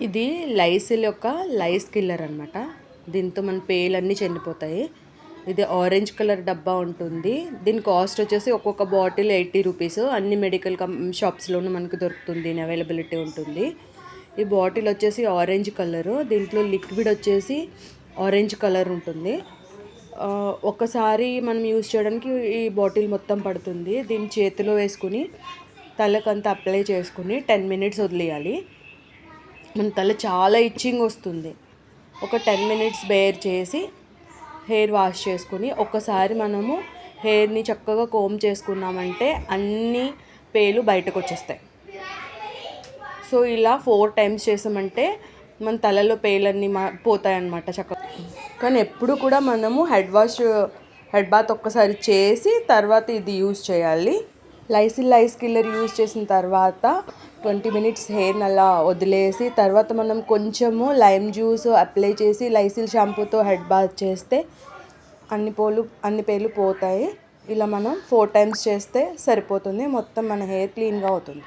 ఇది లైసిల్ యొక్క లైస్ కిల్లర్ అనమాట. దీంతో మన పేలన్నీ చనిపోతాయి. ఇది ఆరెంజ్ కలర్ డబ్బా ఉంటుంది. దీని కాస్ట్ వచ్చేసి ఒక్కొక్క బాటిల్ 80 రూపీస్. అన్ని మెడికల్ షాప్స్లోనూ మనకు దొరుకుతుంది, దీని అవైలబిలిటీ ఉంటుంది. ఈ బాటిల్ వచ్చేసి ఆరెంజ్ కలరు, దీంట్లో లిక్విడ్ వచ్చేసి ఆరెంజ్ కలర్ ఉంటుంది. ఒక్కసారి మనం యూజ్ చేయడానికి ఈ బాటిల్ మొత్తం పడుతుంది. దీన్ని చేతిలో వేసుకుని తలకంతా అప్లై చేసుకుని 10 మినిట్స్ వదిలేయాలి. మన తల చాలా ఇచ్చింగ్ వస్తుంది. ఒక 10 మినిట్స్ బేర్ చేసి హెయిర్ వాష్ చేసుకుని ఒక్కసారి మనము హెయిర్ని చక్కగా కోమ్ చేసుకున్నామంటే అన్ని పేలు బయటకు వచ్చేస్తాయి. సో ఇలా 4 టైమ్స్ చేసామంటే మన తలలో పేలన్నీ పోతాయన్నమాట చక్కగా. కానీ ఎప్పుడు కూడా మనము హెడ్ బాత్ ఒక్కసారి చేసి తర్వాత ఇది యూజ్ చేయాలి. లైసిల్ లైస్ కిల్లర్ యూజ్ చేసిన తర్వాత 20 మినిట్స్ హెయిర్ని అలా వదిలేసి తర్వాత మనం కొంచెము లైమ్ జ్యూస్ అప్లై చేసి లైసిల్ షాంపూతో హెడ్ బాత్ చేస్తే అన్ని పేర్లు పోతాయి. ఇలా మనం 4 టైమ్స్ చేస్తే సరిపోతుంది. మొత్తం మన హెయిర్ క్లీన్గా అవుతుంది.